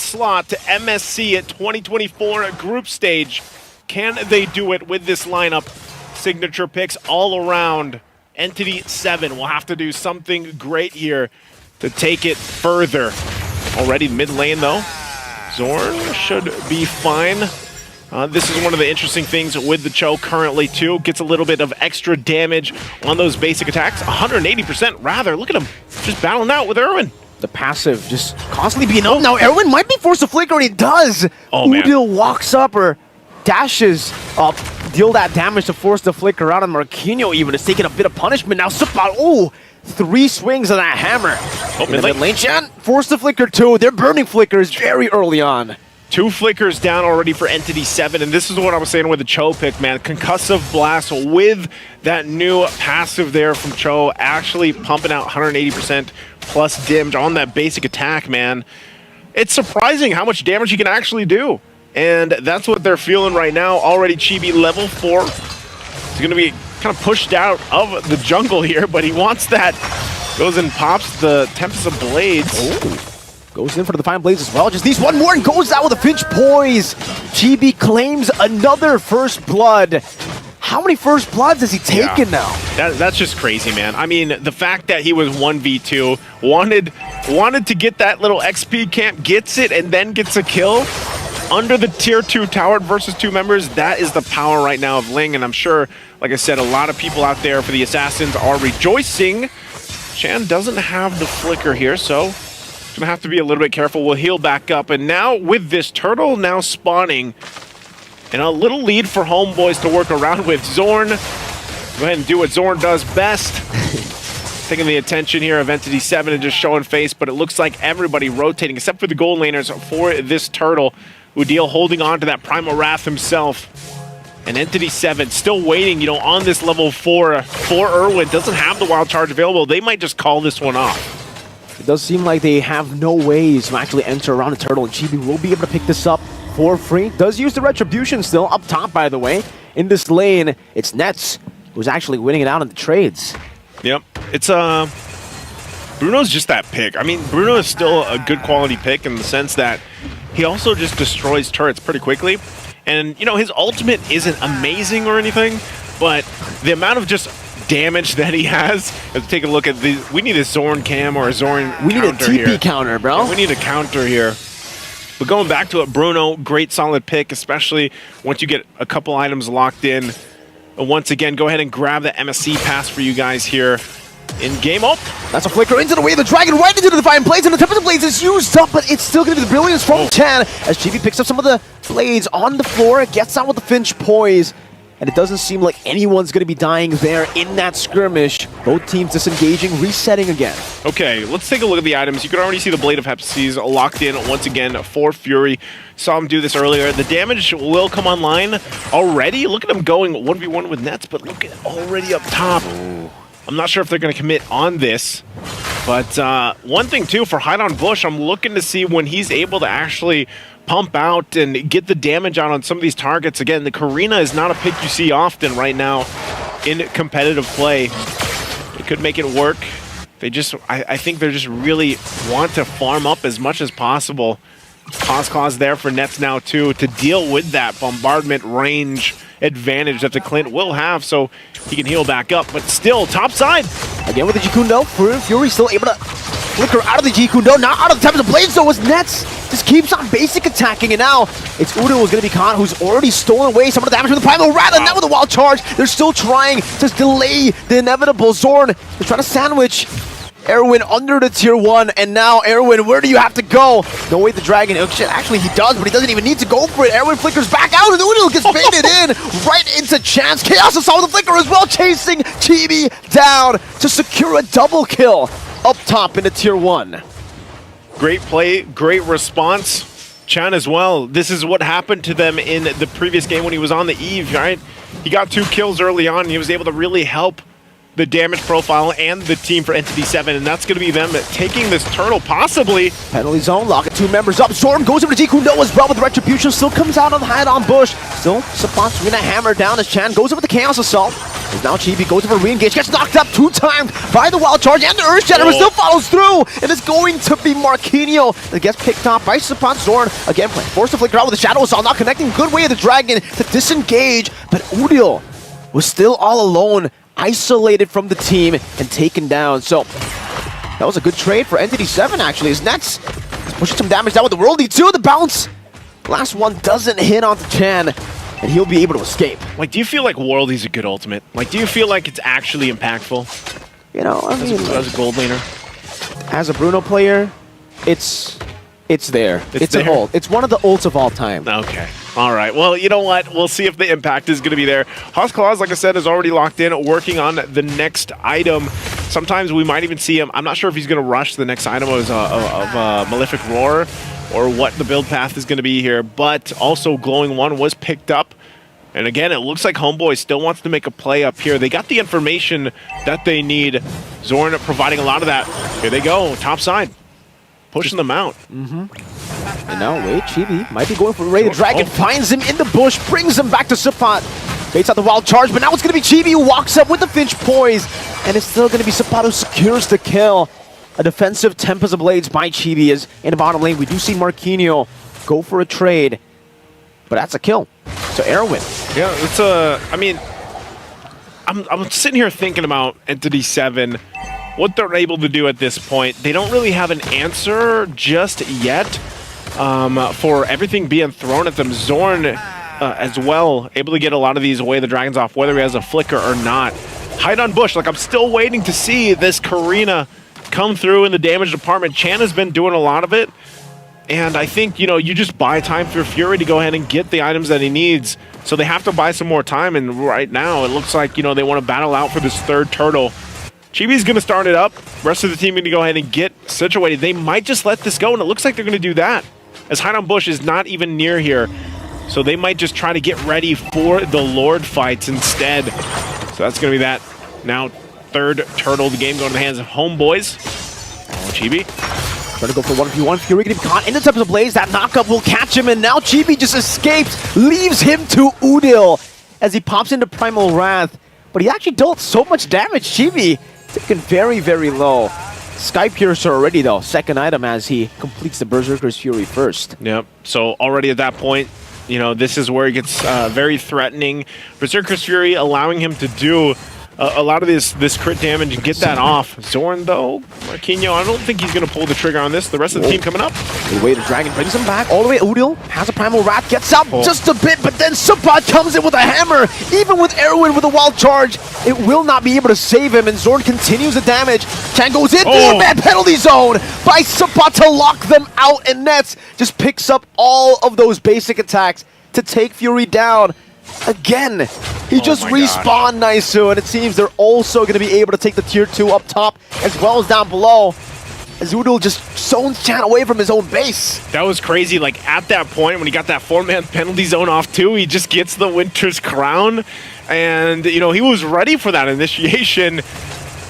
slot to MSC at 2024 group stage. Can they do it with this lineup? Signature picks all around. ENTITY7 will have to do something great here to take it further. Already mid lane though. Zorn should be fine. This is one of the interesting things with the Cho currently too. Gets a little bit of extra damage on those basic attacks. 180% rather. Look at him just battling out with Erwin. The passive just constantly being up. Now Erwin might be forced to flicker, and he does. Oh, man. Udil walks up or dashes up, deal that damage to force the flicker out, and Marquinhos even is taking a bit of punishment. Now Supat, oh, 3 swings of that hammer. Oh, in the mid lane, Chan forced the flicker too. They're burning flickers very early on. 2 flickers down already for ENTITY7, and this is what I was saying with the Cho pick, man. Concussive Blast with that new passive there from Cho, actually pumping out 180% plus damage on that basic attack, man. It's surprising how much damage he can actually do, and that's what they're feeling right now. Already Chibi level 4. He's going to be kind of pushed out of the jungle here, but he wants that. Goes and pops the Tempest of Blades. Ooh. Goes in for the Defiant Blades as well. Just needs one more and goes out with a Finch Poise. Chibi claims another first blood. How many first bloods has he taken now? That's just crazy, man. I mean, the fact that he was 1v2, wanted to get that little XP camp, gets it, and then gets a kill under the tier 2 tower versus 2 members. That is the power right now of Ling, and I'm sure, like I said, a lot of people out there for the Assassins are rejoicing. Chan doesn't have the flicker here, so gonna have to be a little bit careful. We'll heal back up, and now with this turtle now spawning, and a little lead for Homeboys to work around with. Zorn, go ahead and do what Zorn does best. Taking the attention here of ENTITY7 and just showing face, but it looks like everybody rotating except for the gold laners for this turtle. Udil holding on to that Primal Wrath himself. And ENTITY7 still waiting, you know, on this level 4 for Erwin. Doesn't have the wild charge available. They might just call this one off. It does seem like they have no ways to actually enter around the turtle, and Chibi will be able to pick this up for free. Does use the Retribution still up top, by the way. In this lane, it's Nets who's actually winning it out in the trades. Yep, it's Bruno's just that pick. I mean, Bruno is still a good quality pick in the sense that he also just destroys turrets pretty quickly. And, you know, his ultimate isn't amazing or anything, but the amount of just damage that he has. Let's take a look at the. We need a Zorn cam or a Zorn We need a TP here. counter, bro. Yeah, we need a counter here. But going back to it, Bruno, great solid pick, especially once you get a couple items locked in. And once again, go ahead and grab the MSC pass for you guys here in game. Oh, that's a flicker into the way of the dragon, right into the Defiant Blades, and the Tempest of Blades is used up, but it's still going to be the brilliance from Chan as Chibi picks up some of the blades on the floor, gets out with the Finch Poise. And it doesn't seem like anyone's going to be dying there in that skirmish. Both teams disengaging, resetting again. Okay, let's take a look at the items. You can already see the Blade of Hephaestus locked in once again for Fury. Saw him do this earlier. The damage will come online already. Look at him going 1v1 with Nets, but look at already up top. Ooh. I'm not sure if they're going to commit on this. But one thing, too, for Hide on Bush, I'm looking to see when he's able to actually pump out and get the damage out on some of these targets. Again, the Karina is not a pick you see often right now in competitive play. It could make it work. They just, I think they just really want to farm up as much as possible. Cause there for Nets now, too, to deal with that bombardment range advantage that the Clint will have, so he can heal back up. But still, top side. Again with the Jikundo, Fury still able to flicker out of the Jikundo, not out of the Tempest of Blades, though, as Nets just keeps on basic attacking, and now it's Udo who's going to be caught, who's already stolen away some of the damage with the Primal Wrath, and now with the wild charge, they're still trying to delay the inevitable. Zorn is trying to sandwich Erwin under the tier 1, and now Erwin, where do you have to go? No way the dragon, actually he does, but he doesn't even need to go for it. Erwin flickers back out, and Udo gets baited in right into Chance. Chaos saw the flicker as well, chasing Chibi down to secure a double kill up top in the tier 1. Great play, great response. Chan as well. This is what happened to them in the previous game when he was on the Eve, right? He got 2 kills early on, and he was able to really help the damage profile and the team for ENTITY7, and that's going to be them taking this turtle, possibly. Penalty zone, locking 2 members up. Zorn goes over to Jikundo as well with the Retribution, still comes out on the Hide on Bush. Still, Sapant's going to hammer down as Chan goes over the Chaos Assault. As now Chibi goes for a re-engage, gets knocked up 2 times by the wild charge, and the Earth Shatter still follows through, and it's going to be Marquinhos that gets picked off by Sapat Zorn. Again, forced to flicker out with the Shadow Assault, not connecting. Good way of the Dragon to disengage, but Udil was still all alone, isolated from the team, and taken down. So that was a good trade for Entity7, actually. His Nets is pushing some damage down with the Worldy too. The bounce, last one doesn't hit onto Chan, and he'll be able to escape. Like, do you feel like Worldy's a good ultimate? Like, do you feel like it's actually impactful? You know, I mean, as a gold laner? as a Bruno player, it's there. It's there? an ult. It's one of the ults of all time. Okay. All right. Well, you know what? We'll see if the impact is going to be there. Claus, like I said, is already locked in, working on the next item. Sometimes we might even see him. I'm not sure if he's going to rush the next item of Malefic Roar or what the build path is going to be here. But also, Glowing One was picked up. And again, it looks like HOMEBOIS still wants to make a play up here. They got the information that they need. Zorn providing a lot of that. Here they go, top side. Pushing them out. And now, wait, Chibi might be going for Ray the Dragon. Finds him in the bush, brings him back to Sapat. Baits out the wild charge, but now it's going to be Chibi who walks up with the Finch Poise. And it's still going to be Sapat who secures the kill. A defensive Tempest of Blades by Chibi is in the bottom lane. We do see Marquinhos go for a trade, but that's a kill. So Erwin. Yeah, it's I mean, I'm sitting here thinking about Entity7, what they're able to do at this point. They don't really have an answer just yet for everything being thrown at them. Zorn as well, able to get a lot of these away the dragons off, whether he has a flicker or not. Hide on bush, like I'm still waiting to see this Karina come through in the damage department. Chan has been doing a lot of it. And I think, you know, you just buy time for Fury to go ahead and get the items that he needs. So they have to buy some more time. And right now, it looks like, you know, they want to battle out for this third turtle. Chibi's going to start it up. Rest of the team going to go ahead and get situated. They might just let this go, and it looks like they're going to do that. As Hide on Bush is not even near here. So they might just try to get ready for the Lord fights instead. So that's going to be that. Now, third turtle of the game going to the hands of HOMEBOIS. Oh, Chibi. Trying to go for 1v1. Fury getting caught in the Tempest of Blaze. That knockup will catch him, and now Chibi just escapes, leaves him to Udil as he pops into Primal Wrath. But he actually dealt so much damage. Chibi taken very, very low. Sky Piercer already, though. Second item as he completes the Berserker's Fury first. Yep. So already at that point, you know, this is where it gets very threatening. Berserker's Fury allowing him to do a lot of this crit damage and get that off. Zorn, though, Marquinhos, I don't think he's going to pull the trigger on this. The rest of the team coming up. The way the Dragon brings him back all the way. Udil has a Primal Wrath, gets out just a bit, but then Sapat comes in with a hammer. Even with Erwin with a wild charge, it will not be able to save him, and Zorn continues the damage. Chan goes in, 4-man penalty zone by Sapat to lock them out, and Nets just picks up all of those basic attacks to take Fury down. Again, he just respawned Naisu, and it seems they're also going to be able to take the tier 2 up top as well as down below. As Udil just zones Chan away from his own base. That was crazy. Like, at that point, when he got that 4-man penalty zone off too, he just gets the Winter's Crown. And, you know, he was ready for that initiation.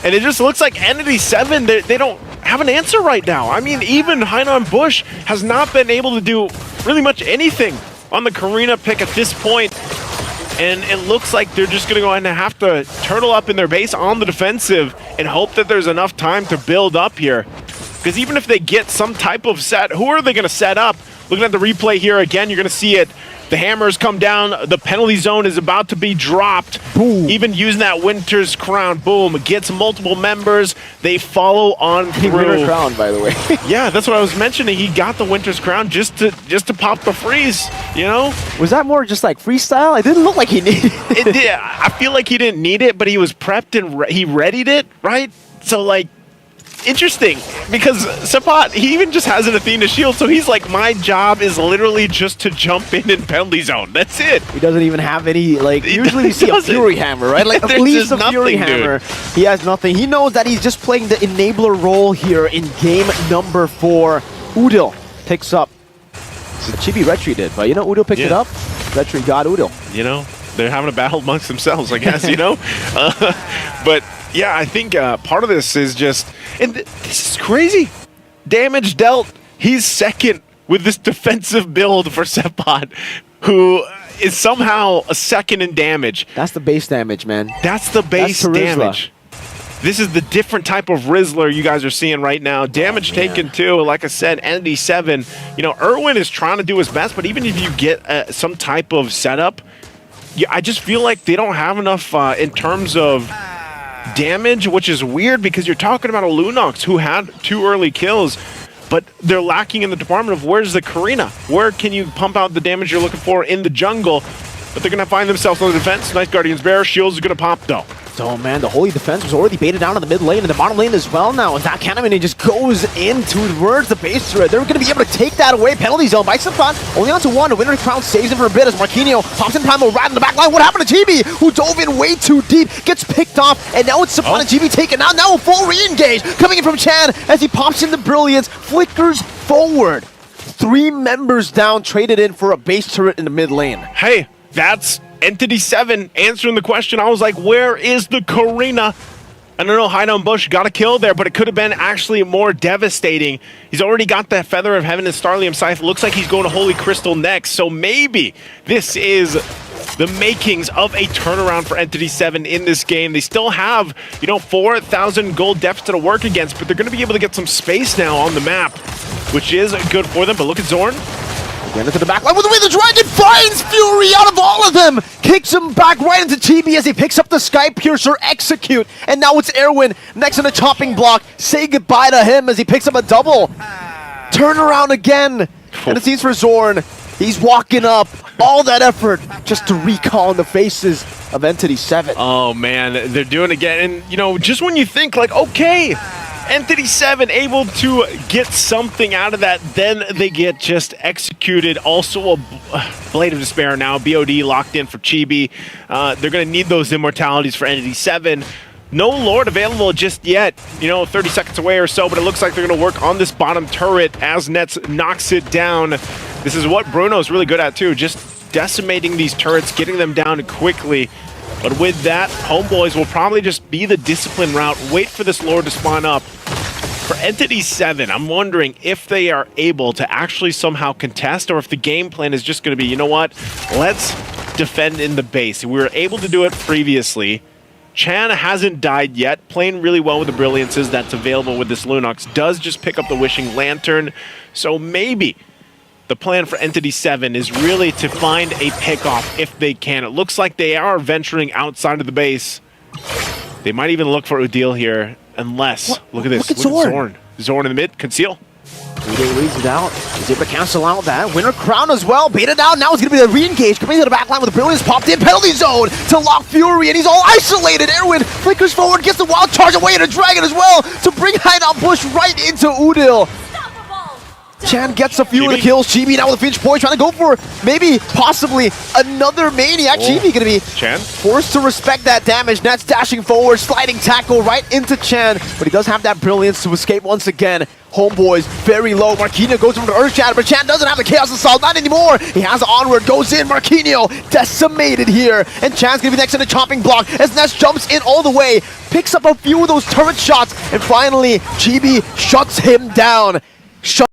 And it just looks like Entity7, they don't have an answer right now. I mean, even Hide on Bush has not been able to do really much anything on the Karina pick at this point. And it looks like they're just going to go ahead and have to turtle up in their base on the defensive and hope that there's enough time to build up here. Because even if they get some type of set, who are they going to set up? Looking at the replay here again, you're going to see it. The hammers come down. The penalty zone is about to be dropped. Boom. Even using that Winter's Crown. Boom. Gets multiple members. They follow on through. Winter's Crown, by the way. Yeah, that's what I was mentioning. He got the Winter's Crown just to pop the freeze, you know? Was that more just like freestyle? It didn't look like he needed it. It did. I feel like he didn't need it, but he was prepped and he readied it, right? So, like, interesting, because Sapat, he even just has an Athena shield, so he's like, my job is literally just to jump in penalty zone. That's it. He doesn't even have any, like, usually you see a Fury Hammer, right? Like, at least a Fury Hammer. He has nothing. He knows that he's just playing the enabler role here in game number 4. Udil picks up. Chibi Retri did, but you know, Udil picked it up. Retri got Udil. You know, they're having a battle amongst themselves, I guess, you know? But yeah, I think part of this is just, and this is crazy. Damage dealt, he's second with this defensive build for Sapat, who, is somehow a second in damage. That's the base damage, man. That's the base damage. This is the different type of Rizzler you guys are seeing right now. Damage taken too. Like I said, Entity7, you know, Irwin is trying to do his best, but even if you get some type of setup, I just feel like they don't have enough in terms of damage, which is weird because you're talking about a Lunox who had 2 early kills, but they're lacking in the department of where's the Karina? Where can you pump out the damage you're looking for in the jungle? But they're going to find themselves on the defense. Nice Guardian's Bear. Shields are going to pop though. So, man, the Holy Defense was already baited down in the mid lane and the bottom lane as well now. And that Cannon just goes towards the base turret. They're going to be able to take that away. Penalty zone by Stefan. Only on to 1. The Winter Crown saves him for a bit as Marquinhos pops in Primal right in the back line. What happened to GB, who dove in way too deep, gets picked off, and now it's Stefan and GB taken out. Now a full re-engage coming in from Chan as he pops in the Brilliance, flickers forward. 3 members down, traded in for a base turret in the mid lane. Hey, that's Entity7 answering the question. I was like, where is the Karina? I don't know, Hideout Bush got a kill there, but it could have been actually more devastating. He's already got that Feather of Heaven and Starlium Scythe. Looks like he's going to Holy Crystal next, so maybe this is the makings of a turnaround for Entity7 in this game. They still have, you know, 4,000 gold deficit to work against, but they're going to be able to get some space now on the map, which is good for them. But look at Zorn. Again into the back line with the way the Dragon finds Fury out of all of them! Kicks him back right into TB as he picks up the Sky Piercer, execute, and now it's Erwin next in the chopping block. Say goodbye to him as he picks up a double. Turn around again, and it seems for Zorn. He's walking up, all that effort just to recall in the faces of Entity7. Oh man, they're doing it again, and you know, just when you think like, okay, Entity7 able to get something out of that, then they get just executed. Also a Blade of Despair now, BOD locked in for Chibi. They're going to need those immortalities for Entity7. No Lord available just yet, you know, 30 seconds away or so, but it looks like they're going to work on this bottom turret as Nets knocks it down. This is what Bruno's really good at too, just decimating these turrets, getting them down quickly. But with that, Homeboys will probably just be the discipline route, wait for this Lord to spawn up. For Entity7, I'm wondering if they are able to actually somehow contest, or if the game plan is just going to be, you know what, let's defend in the base. We were able to do it previously. Chan hasn't died yet, playing really well with the Brilliances that's available with this Lunox. Does just pick up the Wishing Lantern, so maybe the plan for Entity7 is really to find a pickoff if they can. It looks like they are venturing outside of the base. They might even look for Udil here, unless, look at this, look at Zorn. Zorn in the mid, conceal. Uday leads it out. He's able to cancel out that. Winter Crown as well. Baited out. Now it's going to be the re-engage. Coming into the back line with the Brilliance popped in. Penalty zone to lock Fury, and he's all isolated. Erwin flickers forward, gets the wild charge away, and a Dragon as well to bring Hideout Bush right into Udil. Chan gets a few of the kills. Chibi now with the Finch Boy trying to go for maybe, possibly another Maniac. Chibi going to be forced to respect that damage. Nets dashing forward, sliding tackle right into Chan, but he does have that Brilliance to escape once again. Homeboys very low. Marquinhos goes over to Earth Shatter, but Chan doesn't have the Chaos Assault, not anymore. He has Onward, goes in. Marquinhos decimated here, and Chan's gonna be next in the chopping block as Ness jumps in all the way, picks up a few of those turret shots, and finally Chibi shuts him down.